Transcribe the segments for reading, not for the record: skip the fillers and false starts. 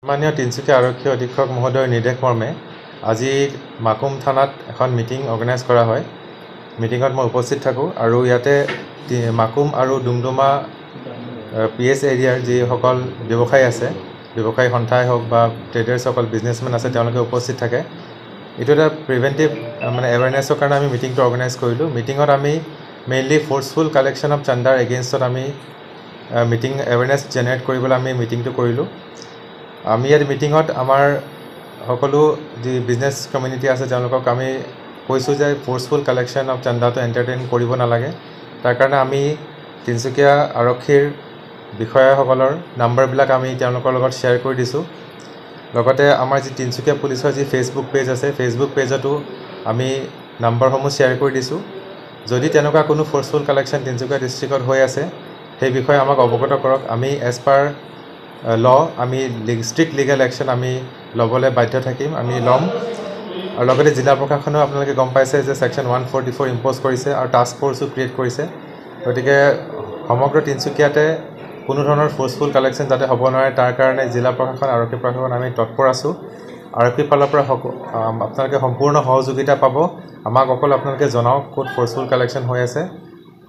মাননীয় তিনিচুকীয়া আৰক্ষী অধীক্ষক মহোদয়ৰ নিৰ্দেশ মৰ্মে আজি মাকুম থানাত এখন মিটিং অৰ্গেনাইজ কৰা হয়। মিটিঙত মই উপস্থিত থাকোঁ আৰু ইয়াতে মাকুম আৰু ডুমডুমা PS এৰিয়াৰ যিসকল ব্যৱসায়ী আছে, ব্যৱসায়ী সন্থাই হওক বা ট্ৰেডাৰ্ছসকল বিজনেছমেন আছে, তেওঁলোকে উপস্থিত থাকে। এইটো এটা প্ৰিভেণ্টিভ এৱাৰনেছৰ কাৰণে আমি মিটিংটো অৰ্গেনাইজ কৰিলোঁ। মিটিঙত আমি মেইনলি ফ'ৰ্চফুল কালেকশ্যন অফ চাণ্ডাৰ এগেইনষ্টত আমি এৱাৰনেছ জেনেৰেট কৰিবলৈ আমি মিটিংটো কৰিলোঁ। আমি ইয়াত মিটিঙত আমাৰ সকলো যি বিজনেছ কমিউনিটি আছে তেওঁলোকক আমি কৈছোঁ যে ফ'ৰ্চফুল কালেকশ্যন অফ চান্দাটো এণ্টাৰটেইন কৰিব নালাগে। তাৰ কাৰণে আমি তিনিচুকীয়া আৰক্ষীৰ বিষয়াসকলৰ নাম্বাৰবিলাক আমি তেওঁলোকৰ লগত শ্বেয়াৰ কৰি দিছোঁ। লগতে আমাৰ যি তিনিচুকীয়া পুলিচৰ যি ফেচবুক পেজ আছে, ফেচবুক পেজতো আমি নাম্বাৰসমূহ শ্বেয়াৰ কৰি দিছোঁ। যদি তেনেকুৱা কোনো ফ'ৰ্চফুল কালেকশ্যন তিনিচুকীয়া ডিষ্ট্ৰিক্টত হৈ আছে, সেই বিষয়ে আমাক অৱগত কৰক। আমি এজ পাৰ আমি ষ্ট্ৰিক্ট লিগেল একশ্যন আমি ল'বলৈ বাধ্য থাকিম, আমি ল'ম। আৰু লগতে জিলা প্ৰশাসনেও আপোনালোকে গম পাইছে যে ছেকশ্যন 144 ইম্প'জ কৰিছে আৰু টাস্ক ফ'ৰ্চো ক্ৰিয়েট কৰিছে। গতিকে সমগ্ৰ তিনিচুকীয়াতে কোনো ধৰণৰ ফ'ৰ্চফুল কালেকশ্যন যাতে হ'ব নোৱাৰে, তাৰ কাৰণে জিলা প্ৰশাসন, আৰক্ষী প্ৰশাসন আমি তৎপৰ আছোঁ। আৰক্ষীৰ ফালৰ পৰা আপোনালোকে সম্পূৰ্ণ সহযোগিতা পাব। আমাক অকল আপোনালোকে জনাওক ক'ত ফ'ৰ্চফুল কালেকশ্যন হৈ আছে।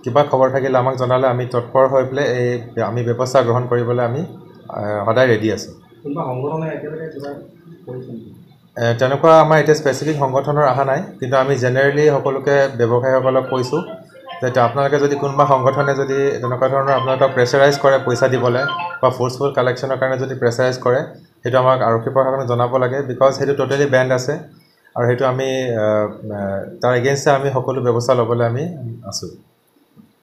কিবা খবৰ থাকিলে আমাক জনালে আমি তৎপৰ হৈ পেলাই আমি ব্যৱস্থা গ্ৰহণ কৰিবলৈ আমি সদায় ৰেডি আছোঁ। তেনেকুৱা আমাৰ এতিয়া স্পেচিফিক সংগঠনৰ অহা নাই, কিন্তু আমি জেনেৰেলি সকলোকে ব্যৱসায়ীসকলক কৈছোঁ যে আপোনালোকে যদি কোনোবা সংগঠনে যদি তেনেকুৱা ধৰণৰ আপোনালোকক প্ৰেছাৰাইজ কৰে পইচা দিবলৈ বা ফ'ৰ্চফুল কালেকশ্যনৰ কাৰণে যদি প্ৰেছাৰাইজ কৰে, সেইটো আমাক আৰক্ষী প্ৰশাসনে জনাব লাগে। বিকজ সেইটো টোটেলি বেণ্ড আছে আৰু সেইটো আমি তাৰ এগেইনষ্টে আমি সকলো ব্যৱস্থা ল'বলৈ আমি আছোঁ।